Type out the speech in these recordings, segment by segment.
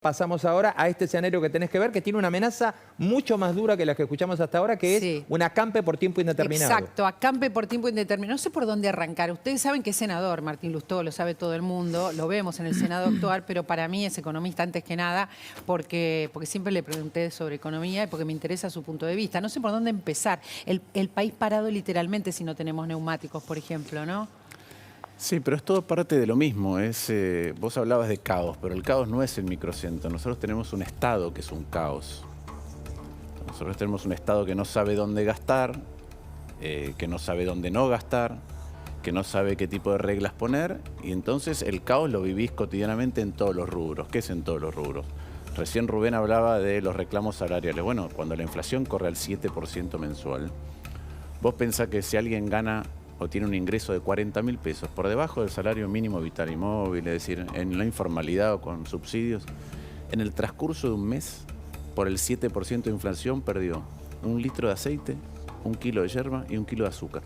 Pasamos ahora a este escenario que tenés que ver, que tiene una amenaza mucho más dura que la que escuchamos hasta ahora, que es un acampe por tiempo indeterminado. Exacto, acampe por tiempo indeterminado. No sé por dónde arrancar. Ustedes saben que es senador, Martín Lustó, lo sabe todo el mundo, lo vemos en el Senado actual, pero para mí es economista antes que nada, porque siempre le pregunté sobre economía y porque me interesa su punto de vista. No sé por dónde empezar. El país parado literalmente si no tenemos neumáticos, por ejemplo, ¿no? Sí, pero es todo parte de lo mismo. Vos hablabas de caos, pero el caos no es el microcentro. Nosotros tenemos un Estado que es un caos. Nosotros tenemos un Estado que no sabe dónde gastar, que no sabe dónde no gastar, que no sabe qué tipo de reglas poner, y entonces el caos lo vivís cotidianamente en todos los rubros. ¿Qué es en todos los rubros? Recién Rubén hablaba de los reclamos salariales. Bueno, cuando la inflación corre al 7% mensual, vos pensás que si alguien gana o tiene un ingreso de 40.000 pesos por debajo del salario mínimo vital y móvil, es decir, en la informalidad o con subsidios, en el transcurso de un mes, por el 7% de inflación, perdió 1 litro de aceite, 1 kilo de yerba y 1 kilo de azúcar.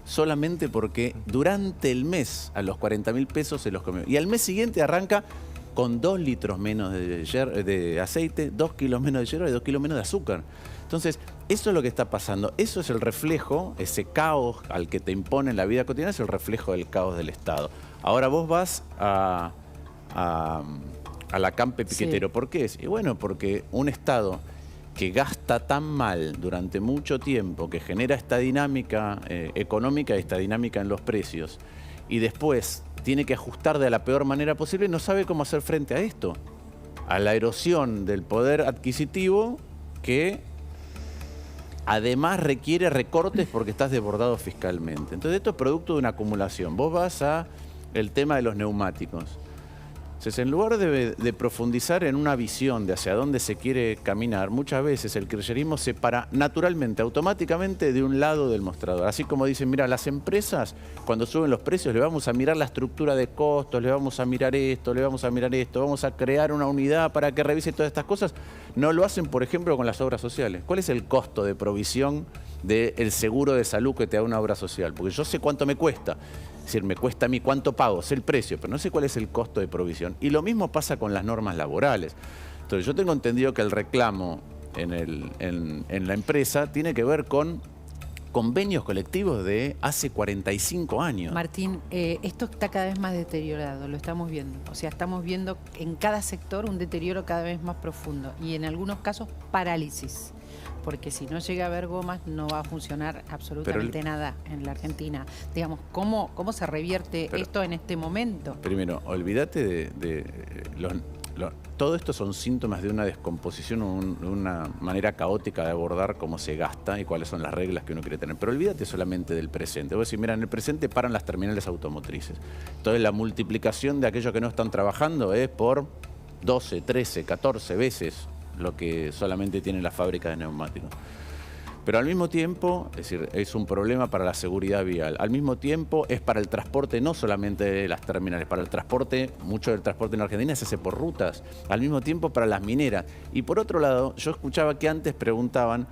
Solamente porque durante el mes a los 40.000 pesos se los comió. Y al mes siguiente arranca con 2 litros menos de aceite, 2 kilos menos de yerba y 2 kilos menos de azúcar. Entonces, eso es lo que está pasando. Eso es el reflejo, ese caos al que te impone la vida cotidiana, es el reflejo del caos del Estado. Ahora vos vas al acampe piquetero. Sí. ¿Por qué? Y bueno, porque un Estado que gasta tan mal durante mucho tiempo, que genera esta dinámica económica y esta dinámica en los precios, y después tiene que ajustar de la peor manera posible, no sabe cómo hacer frente a esto, a la erosión del poder adquisitivo que además requiere recortes porque estás desbordado fiscalmente. Entonces esto es producto de una acumulación. Vos vas al tema de los neumáticos. Entonces, en lugar de profundizar en una visión de hacia dónde se quiere caminar, muchas veces el kirchnerismo se para naturalmente, automáticamente de un lado del mostrador. Así como dicen, mira, las empresas cuando suben los precios le vamos a mirar la estructura de costos, le vamos a mirar esto, le vamos a mirar esto, vamos a crear una unidad para que revise todas estas cosas. No lo hacen, por ejemplo, con las obras sociales. ¿Cuál es el costo de provisión del seguro de salud que te da una obra social? Porque yo sé cuánto me cuesta. Es decir, me cuesta a mí cuánto pago, sé el precio, pero no sé cuál es el costo de provisión. Y lo mismo pasa con las normas laborales. Entonces yo tengo entendido que el reclamo en la empresa tiene que ver con convenios colectivos de hace 45 años. Martín, esto está cada vez más deteriorado, lo estamos viendo. O sea, estamos viendo en cada sector un deterioro cada vez más profundo y en algunos casos parálisis. Porque si no llega a haber gomas no va a funcionar absolutamente nada en la Argentina. Digamos, ¿cómo se revierte esto en este momento? Primero, olvídate todo esto son síntomas de una descomposición, una manera caótica de abordar cómo se gasta y cuáles son las reglas que uno quiere tener. Pero olvídate solamente del presente. Vos decís, mira, en el presente paran las terminales automotrices. Entonces la multiplicación de aquellos que no están trabajando es por 12, 13, 14 veces lo que solamente tiene la fábrica de neumáticos. Pero al mismo tiempo, es decir, es un problema para la seguridad vial. Al mismo tiempo es para el transporte, no solamente de las terminales, para el transporte, mucho del transporte en Argentina se hace por rutas. Al mismo tiempo para las mineras. Y por otro lado, yo escuchaba que antes preguntaban,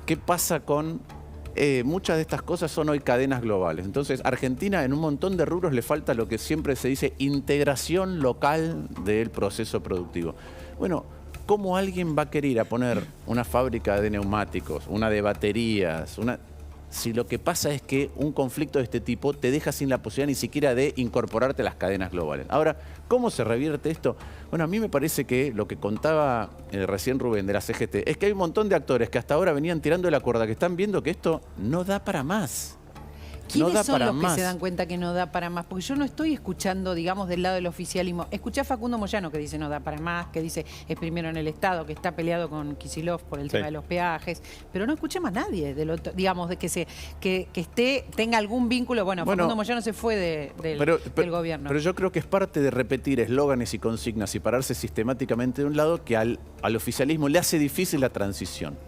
¿qué pasa con muchas de estas cosas son hoy cadenas globales? Entonces, Argentina en un montón de rubros le falta lo que siempre se dice integración local del proceso productivo. Bueno, ¿cómo alguien va a querer ir a poner una fábrica de neumáticos, una de baterías, si lo que pasa es que un conflicto de este tipo te deja sin la posibilidad ni siquiera de incorporarte a las cadenas globales? Ahora, ¿cómo se revierte esto? Bueno, a mí me parece que lo que contaba recién Rubén de la CGT es que hay un montón de actores que hasta ahora venían tirando de la cuerda, que están viendo que esto no da para más. ¿Quiénes son los que se dan cuenta que no da para más? Porque yo no estoy escuchando, digamos, del lado del oficialismo. Escuché a Facundo Moyano que dice no da para más, que dice es primero en el Estado, que está peleado con Kicillof por el tema de los peajes. Pero no escuché más nadie, digamos, de que tenga algún vínculo. Bueno, Facundo Moyano se fue del gobierno. Pero yo creo que es parte de repetir eslóganes y consignas y pararse sistemáticamente de un lado que al oficialismo le hace difícil la transición.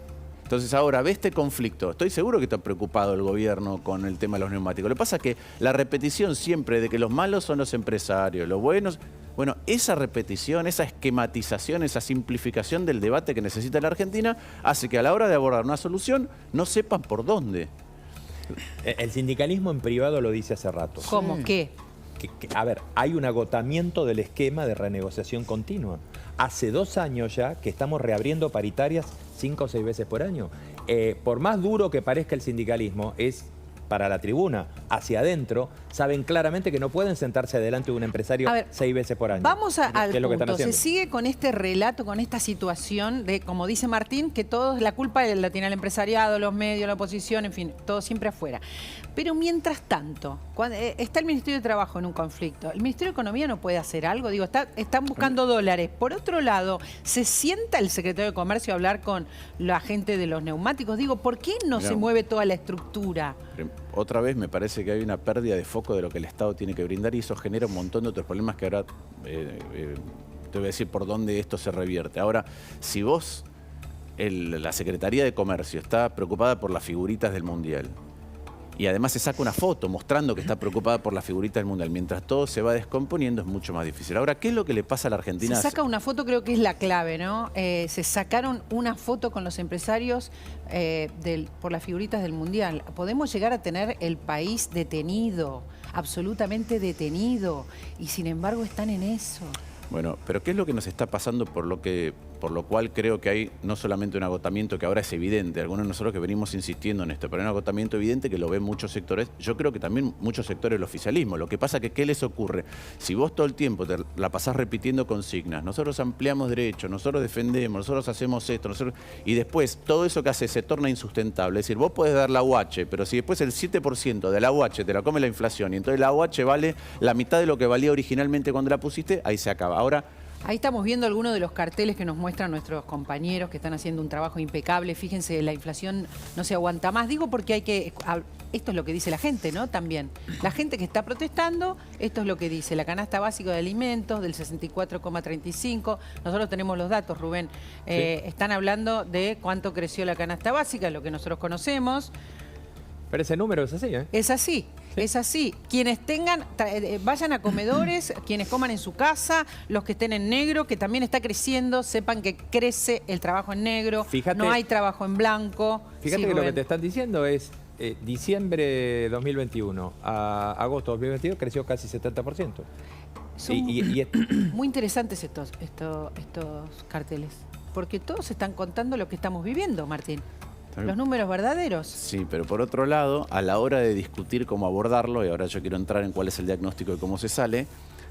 Entonces ahora ve este conflicto. Estoy seguro que está preocupado el gobierno con el tema de los neumáticos. Lo que pasa es que la repetición siempre de que los malos son los empresarios, los buenos... Bueno, esa repetición, esa esquematización, esa simplificación del debate que necesita la Argentina hace que a la hora de abordar una solución no sepan por dónde. El sindicalismo en privado lo dice hace rato. ¿Cómo? ¿Qué? A ver, hay un agotamiento del esquema de renegociación continua. Hace 2 años ya que estamos reabriendo paritarias 5 o 6 veces por año. Por más duro que parezca el sindicalismo, es para la tribuna, hacia adentro, saben claramente que no pueden sentarse delante de un empresario 6 veces por año. Vamos al punto. Se sigue con este relato, con esta situación de, como dice Martín, que todo la culpa la tiene el empresariado, los medios, la oposición, en fin, todo siempre afuera. Pero mientras tanto, cuando está el Ministerio de Trabajo en un conflicto, ¿el Ministerio de Economía no puede hacer algo? Digo, están buscando dólares. Por otro lado, ¿se sienta el secretario de Comercio a hablar con la gente de los neumáticos? Digo, ¿por qué no se mueve toda la estructura? Otra vez me parece que hay una pérdida de foco de lo que el Estado tiene que brindar y eso genera un montón de otros problemas que ahora te voy a decir por dónde esto se revierte. Ahora, si vos, la Secretaría de Comercio está preocupada por las figuritas del Mundial y además se saca una foto mostrando que está preocupada por las figuritas del Mundial, mientras todo se va descomponiendo es mucho más difícil. Ahora, ¿qué es lo que le pasa a la Argentina? Se saca una foto, creo que es la clave, ¿no? Se sacaron una foto con los empresarios por las figuritas del Mundial. Podemos llegar a tener el país detenido, absolutamente detenido, y sin embargo están en eso. Bueno, pero ¿qué es lo que nos está pasando por lo cual creo que hay no solamente un agotamiento que ahora es evidente, algunos de nosotros que venimos insistiendo en esto, pero hay un agotamiento evidente que lo ven muchos sectores, yo creo que también muchos sectores del oficialismo. Lo que pasa es que ¿qué les ocurre? Si vos todo el tiempo te la pasás repitiendo consignas, nosotros ampliamos derechos, nosotros defendemos, nosotros hacemos esto, y después todo eso que hace se torna insustentable. Es decir, vos podés dar la UH, pero si después el 7% de la UH te la come la inflación y entonces la UH vale la mitad de lo que valía originalmente cuando la pusiste, ahí se acaba. Ahora, ahí estamos viendo algunos de los carteles que nos muestran nuestros compañeros que están haciendo un trabajo impecable. Fíjense, la inflación no se aguanta más. Digo porque hay que... Esto es lo que dice la gente, ¿no? También. La gente que está protestando, esto es lo que dice. La canasta básica de alimentos del 64,35. Nosotros tenemos los datos, Rubén. Sí. Están hablando de cuánto creció la canasta básica, lo que nosotros conocemos. Pero ese número es así, ¿eh? Es así. Sí. Es así. Quienes tengan, vayan a comedores, quienes coman en su casa, los que estén en negro, que también está creciendo, sepan que crece el trabajo en negro, fíjate, no hay trabajo en blanco. Fíjate sí, que lo que te están diciendo es diciembre 2021 a agosto 2022 creció casi 70%. Son muy interesantes estos carteles, porque todos están contando lo que estamos viviendo, Martín. ¿Los números verdaderos? Sí, pero por otro lado, a la hora de discutir cómo abordarlo, y ahora yo quiero entrar en cuál es el diagnóstico y cómo se sale,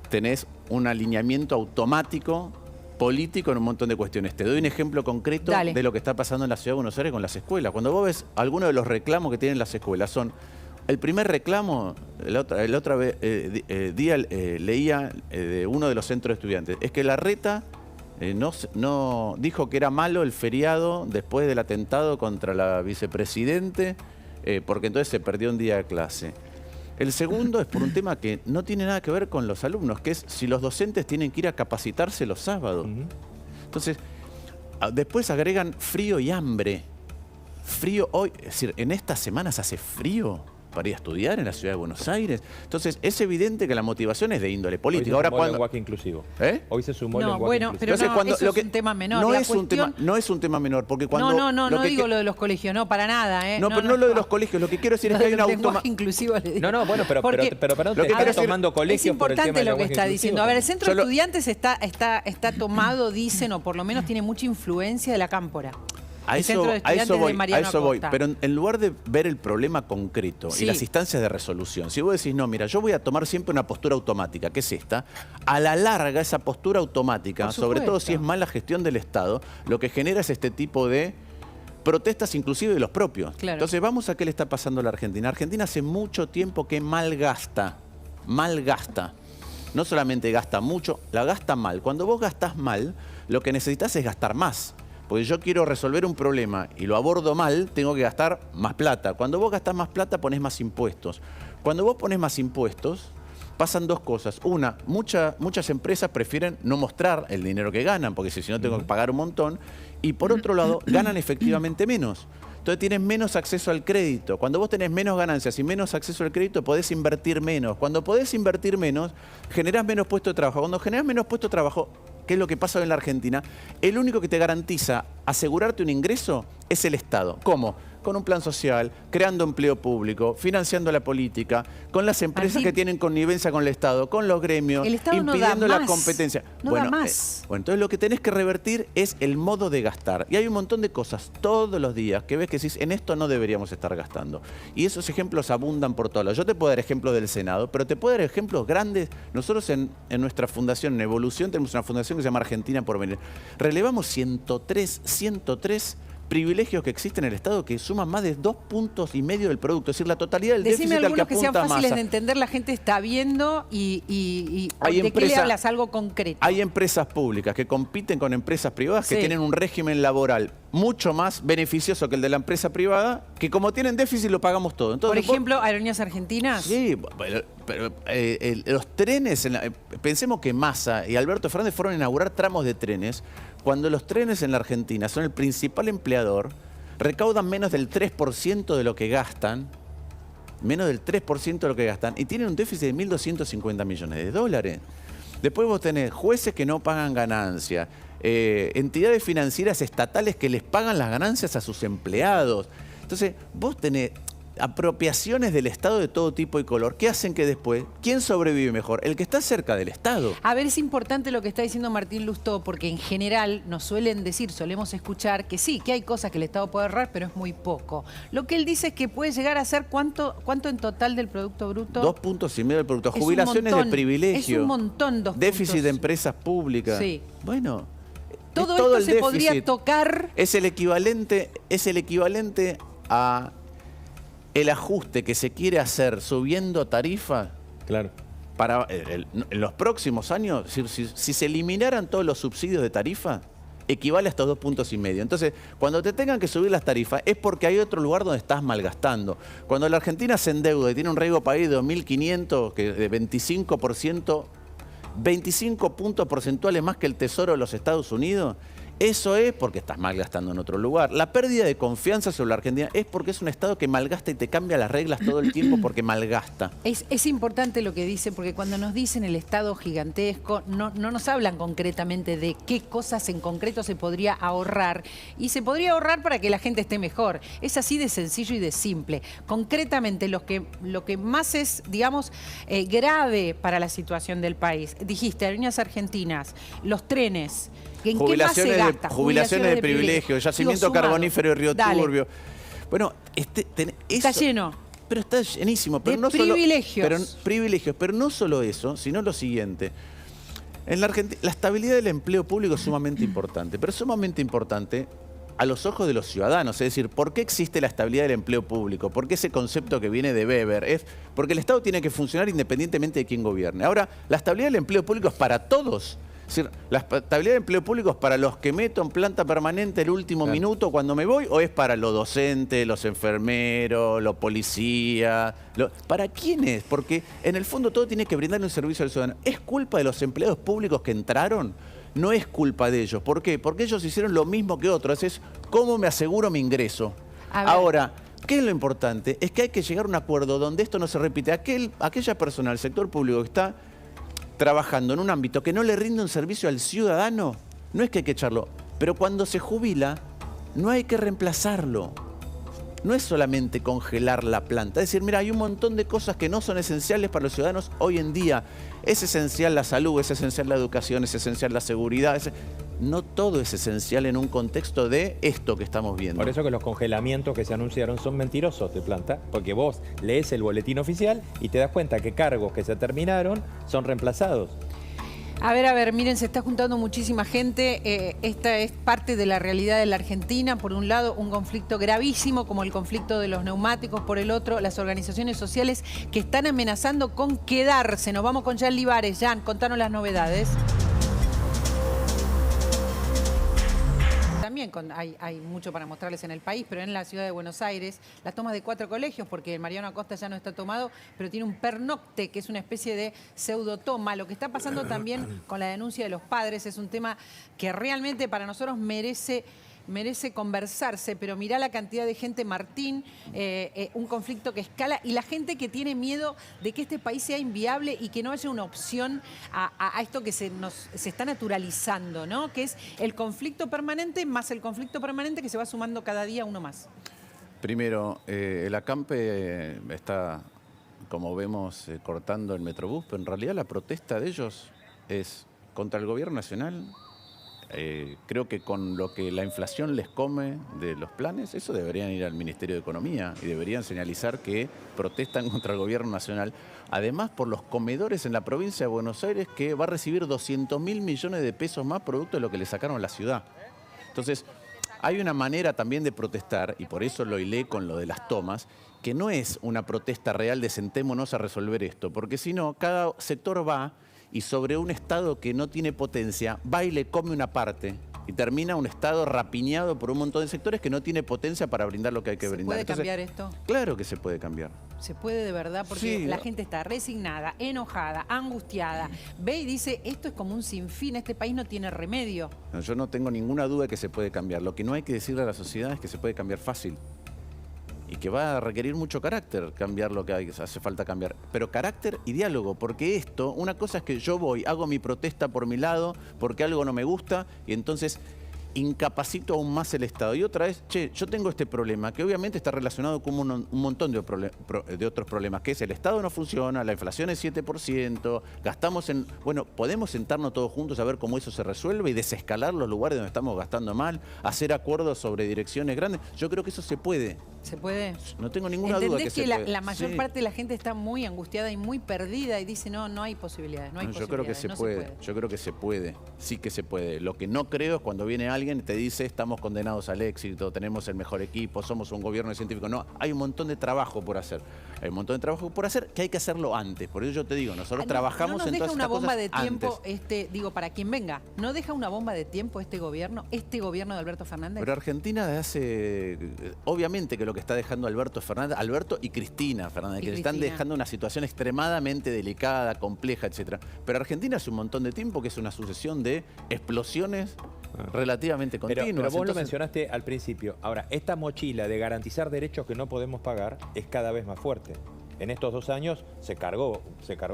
tenés un alineamiento automático político en un montón de cuestiones. Te doy un ejemplo concreto de lo que está pasando en la Ciudad de Buenos Aires con las escuelas. Cuando vos ves algunos de los reclamos que tienen las escuelas son... El primer reclamo, el otro día leía de uno de los centros de estudiantes, es que Larreta... no dijo que era malo el feriado después del atentado contra la vicepresidente, porque entonces se perdió un día de clase. El segundo es por un tema que no tiene nada que ver con los alumnos, que es si los docentes tienen que ir a capacitarse los sábados. Entonces, después agregan frío y hambre. Frío hoy, es decir, en estas semanas hace frío para ir a estudiar en la Ciudad de Buenos Aires. Entonces, es evidente que la motivación es de índole política. Hoy se sumó el lenguaje inclusivo. Hoy se sumó el lenguaje bueno, inclusivo. Pero no, eso es un tema menor. No es un tema menor, porque cuando... No digo lo de los colegios, no, para nada. No, pero no lo de los colegios. Lo que quiero decir es que hay una lenguaje inclusivo. No, bueno, pero perdón, te estás tomando colegios por el tema del lenguaje inclusivo. Es importante lo que está diciendo. A ver, el centro de estudiantes está tomado, dicen, o por lo menos tiene mucha influencia de la cámpora. A eso voy, pero en lugar de ver el problema concreto y las instancias de resolución, si vos decís, no, mira, yo voy a tomar siempre una postura automática, que es esta, a la larga esa postura automática, sobre todo si es mala gestión del Estado, lo que genera es este tipo de protestas inclusive de los propios. Claro. Entonces vamos a qué le está pasando a la Argentina. Argentina hace mucho tiempo que malgasta. No solamente gasta mucho, la gasta mal. Cuando vos gastás mal, lo que necesitas es gastar más. Porque yo quiero resolver un problema y lo abordo mal, tengo que gastar más plata. Cuando vos gastás más plata, ponés más impuestos. Cuando vos ponés más impuestos, pasan dos cosas. Una, muchas empresas prefieren no mostrar el dinero que ganan, porque si no tengo que pagar un montón. Y por otro lado, ganan efectivamente menos. Entonces tienes menos acceso al crédito. Cuando vos tenés menos ganancias y menos acceso al crédito, podés invertir menos. Cuando podés invertir menos, generás menos puestos de trabajo. Cuando generás menos puestos de trabajo, ¿qué es lo que pasa en la Argentina? El único que te garantiza asegurarte un ingreso es el Estado. ¿Cómo? con un plan social, creando empleo público, financiando la política, con las empresas que tienen connivencia con el Estado, con los gremios, impidiendo la competencia. No da más. Bueno, entonces lo que tenés que revertir es el modo de gastar. Y hay un montón de cosas todos los días que ves que decís, en esto no deberíamos estar gastando. Y esos ejemplos abundan por todos lados. Yo te puedo dar ejemplos del Senado, pero te puedo dar ejemplos grandes. Nosotros en nuestra fundación, en Evolución, tenemos una fundación que se llama Argentina por Venir. Relevamos 103 privilegios que existen en el Estado que suman más de 2,5 puntos del producto. Es decir, la totalidad del déficit al que apunta Massa. Decime algunos que sean fáciles de entender, la gente está viendo y ¿de qué le hablas? Algo concreto. Hay empresas públicas que compiten con empresas privadas que tienen un régimen laboral mucho más beneficioso que el de la empresa privada, que como tienen déficit lo pagamos todo. Entonces, por ejemplo, Aerolíneas Argentinas. Sí, pero los trenes, pensemos que Massa y Alberto Fernández fueron a inaugurar tramos de trenes, cuando los trenes en la Argentina son el principal empleador, recaudan menos del 3% de lo que gastan, y tienen un déficit de 1.250 millones de dólares. Después vos tenés jueces que no pagan ganancias, entidades financieras estatales que les pagan las ganancias a sus empleados. Entonces, vos tenés apropiaciones del Estado de todo tipo y color, que hacen que después, ¿quién sobrevive mejor? El que está cerca del Estado. A ver, es importante lo que está diciendo Martín Lustó, porque en general nos solemos escuchar que sí, que hay cosas que el Estado puede ahorrar, pero es muy poco. Lo que él dice es que puede llegar a ser ¿cuánto en total del Producto Bruto? 2,5 puntos del producto. Jubilaciones de privilegio. Es un montón, 2 déficit puntos. De empresas públicas. Sí. Bueno, todo esto se podría tocar. Es el equivalente a el ajuste que se quiere hacer subiendo tarifa. Claro. Para en los próximos años, si se eliminaran todos los subsidios de tarifa, equivale a estos 2,5 puntos. Entonces, cuando te tengan que subir las tarifas, es porque hay otro lugar donde estás malgastando. Cuando la Argentina se endeuda y tiene un riesgo país de 2.500, que de 25%, 25 puntos porcentuales más que el Tesoro de los Estados Unidos, eso es porque estás malgastando en otro lugar. La pérdida de confianza sobre la Argentina es porque es un Estado que malgasta y te cambia las reglas todo el tiempo porque malgasta. Es importante lo que dicen, porque cuando nos dicen el Estado gigantesco, no nos hablan concretamente de qué cosas en concreto se podría ahorrar. Y se podría ahorrar para que la gente esté mejor. Es así de sencillo y de simple. Concretamente, lo que más es, digamos, grave para la situación del país. Dijiste, Aerolíneas Argentinas, los trenes. ¿En qué más se gasta? Jubilaciones de privilegio, yacimiento carbonífero y Río Turbio. Bueno, está lleno. Pero está llenísimo. Pero no privilegios. Pero no solo eso, sino lo siguiente. En la Argentina, la estabilidad del empleo público es sumamente importante, pero es sumamente importante a los ojos de los ciudadanos. Es decir, ¿por qué existe la estabilidad del empleo público? ¿Por qué ese concepto que viene de Weber? Es porque el Estado tiene que funcionar independientemente de quién gobierne. Ahora, la estabilidad del empleo público es para todos. Es decir, ¿la estabilidad de empleo público es para los que meto en planta permanente el último minuto cuando me voy? ¿O es para los docentes, los enfermeros, los policías? ¿Para quiénes? Porque en el fondo todo tiene que brindarle un servicio al ciudadano. ¿Es culpa de los empleados públicos que entraron? No es culpa de ellos. ¿Por qué? Porque ellos hicieron lo mismo que otros. Es cómo me aseguro mi ingreso. Ahora, ¿qué es lo importante? Es que hay que llegar a un acuerdo donde esto no se repite. Aquella persona del sector público que está trabajando en un ámbito que no le rinde un servicio al ciudadano, no es que hay que echarlo, pero cuando se jubila, no hay que reemplazarlo. No es solamente congelar la planta. Es decir, mira, hay un montón de cosas que no son esenciales para los ciudadanos hoy en día. Es esencial la salud, es esencial la educación, es esencial la seguridad. No todo es esencial en un contexto de esto que estamos viendo. Por eso que los congelamientos que se anunciaron son mentirosos de planta, porque vos lees el boletín oficial y te das cuenta que cargos que se terminaron son reemplazados. A ver, miren, se está juntando muchísima gente. Esta es parte de la realidad de la Argentina. Por un lado, un conflicto gravísimo como el conflicto de los neumáticos. Por el otro, las organizaciones sociales que están amenazando con quedarse. Nos vamos con Jan Libares. Jan, contanos las novedades. También hay mucho para mostrarles en el país, pero en la ciudad de Buenos Aires, las tomas de 4 colegios, porque el Mariano Acosta ya no está tomado, pero tiene un pernocte, que es una especie de pseudotoma. Lo que está pasando también con la denuncia de los padres es un tema que realmente para nosotros merece conversarse, pero mirá la cantidad de gente, Martín, un conflicto que escala y la gente que tiene miedo de que este país sea inviable y que no haya una opción a esto que se está naturalizando, ¿no? Que es el conflicto permanente más el conflicto permanente que se va sumando cada día uno más. Primero, el acampe está, como vemos, cortando el Metrobús, pero en realidad la protesta de ellos es contra el gobierno nacional. Creo que con lo que la inflación les come de los planes, eso deberían ir al Ministerio de Economía y deberían señalizar que protestan contra el gobierno nacional. Además, por los comedores en la provincia de Buenos Aires, que va a recibir 200.000 millones de pesos más producto de lo que le sacaron a la ciudad. Entonces, hay una manera también de protestar, y por eso lo hilé con lo de las tomas, que no es una protesta real de sentémonos a resolver esto, porque si no, cada sector va y sobre un Estado que no tiene potencia, va y le come una parte y termina un Estado rapiñado por un montón de sectores que no tiene potencia para brindar lo que hay que brindar. ¿Se puede cambiar esto? Claro que se puede cambiar. Se puede de verdad, porque Sí, la gente está resignada, enojada, angustiada. Ve y dice, esto es como un sinfín, este país no tiene remedio. No, yo no tengo ninguna duda de que se puede cambiar. Lo que no hay que decirle a la sociedad es que se puede cambiar fácil. Y que va a requerir mucho carácter cambiar lo que hace falta cambiar. Pero carácter y diálogo, porque esto, una cosa es que yo voy, hago mi protesta por mi lado, porque algo no me gusta, y entonces incapacito aún más el Estado. Y otra es, che, yo tengo este problema, que obviamente está relacionado con un montón de otros problemas, que es el Estado no funciona, la inflación es 7%, gastamos en... Bueno, podemos sentarnos todos juntos a ver cómo eso se resuelve y desescalar los lugares donde estamos gastando mal, hacer acuerdos sobre direcciones grandes. Yo creo que eso se puede. ¿Se puede? No tengo ninguna duda que se puede. La mayor parte de la gente está muy angustiada y muy perdida y dice, no hay posibilidades, no hay posibilidades. Yo creo que se puede, yo creo que se puede, sí que se puede. Lo que no creo es cuando viene alguien y te dice, estamos condenados al éxito, tenemos el mejor equipo, somos un gobierno científico. No, hay un montón de trabajo por hacer. Hay un montón de trabajo por hacer que hay que hacerlo antes. Por eso yo te digo, nosotros trabajamos en todas estas cosas antes. ¿No deja una bomba de tiempo, digo, para quien venga, no deja una bomba de tiempo este gobierno de Alberto Fernández? Pero Argentina hace... Obviamente que lo que está dejando Alberto y Cristina Fernández, que le están dejando una situación extremadamente delicada, compleja, etcétera. Pero Argentina hace un montón de tiempo que es una sucesión de explosiones relativamente continuas. Pero vos lo mencionaste al principio. Ahora, esta mochila de garantizar derechos que no podemos pagar es cada vez más fuerte. En estos 2 años se cargó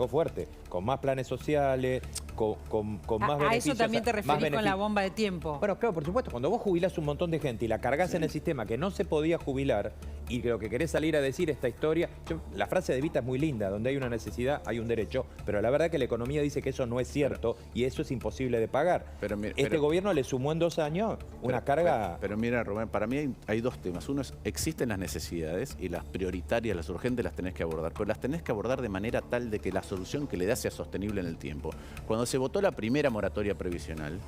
fuerte, con más planes sociales, con más beneficios. ¿A eso también te referís con la bomba de tiempo? Bueno, claro, por supuesto. Cuando vos jubilás un montón de gente y la cargas en el sistema que no se podía jubilar y que lo que querés salir a decir esta historia... La frase de Evita es muy linda, donde hay una necesidad hay un derecho, pero la verdad es que la economía dice que eso no es cierto y eso es imposible de pagar. Este gobierno le sumó en 2 años una carga... Pero mira, Rubén, para mí hay 2 temas. Uno es, existen las necesidades y las prioritarias, las urgentes las tenés que abordar, pero las tenés que abordar de manera tal de que la solución que le das sea sostenible en el tiempo. Cuando se votó la primera moratoria previsional,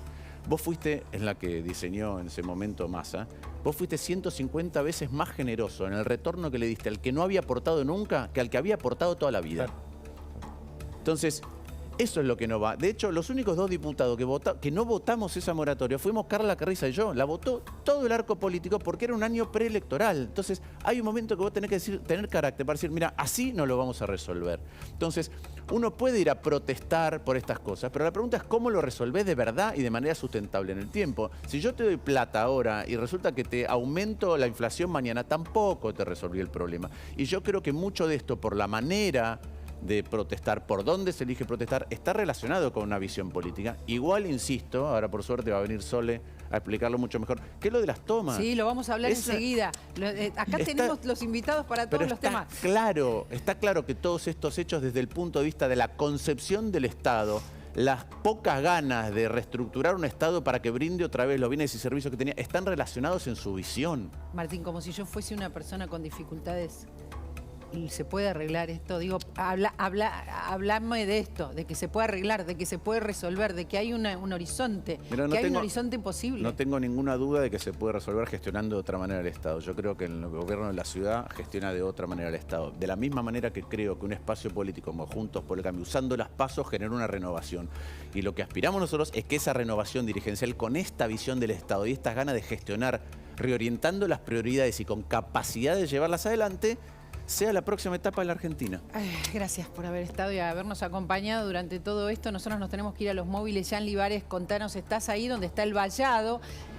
vos fuiste, es la que diseñó en ese momento Massa, vos fuiste 150 veces más generoso en el retorno que le diste al que no había aportado nunca que al que había aportado toda la vida. Entonces, eso es lo que no va. De hecho, los únicos 2 diputados que no votamos esa moratoria fuimos Carla Carriza y yo. La votó todo el arco político porque era un año preelectoral. Entonces, hay un momento que vos tenés que tener carácter para decir, mira, así no lo vamos a resolver. Entonces, uno puede ir a protestar por estas cosas, pero la pregunta es cómo lo resolvés de verdad y de manera sustentable en el tiempo. Si yo te doy plata ahora y resulta que te aumento la inflación mañana, tampoco te resolví el problema. Y yo creo que mucho de esto, por la manera de protestar, por dónde se elige protestar, está relacionado con una visión política. Igual, insisto, ahora por suerte va a venir Sole a explicarlo mucho mejor, que es lo de las tomas. Sí, lo vamos a hablar enseguida. Acá tenemos los invitados para todos los temas. Está claro que todos estos hechos desde el punto de vista de la concepción del Estado, las pocas ganas de reestructurar un Estado para que brinde otra vez los bienes y servicios que tenía, están relacionados en su visión. Martín, como si yo fuese una persona con dificultades, ¿se puede arreglar esto? Digo, hablame de esto, de que se puede arreglar, de que se puede resolver, de que hay un horizonte, hay un horizonte posible. No tengo ninguna duda de que se puede resolver gestionando de otra manera el Estado. Yo creo que el gobierno de la ciudad gestiona de otra manera el Estado. De la misma manera que creo que un espacio político como Juntos por el Cambio, usando las PASO, genera una renovación. Y lo que aspiramos nosotros es que esa renovación dirigencial, con esta visión del Estado y estas ganas de gestionar, reorientando las prioridades y con capacidad de llevarlas adelante, sea la próxima etapa de la Argentina. Gracias por haber estado y habernos acompañado durante todo esto. Nosotros nos tenemos que ir a los móviles. Jean Libares, contanos, ¿estás ahí donde está el vallado?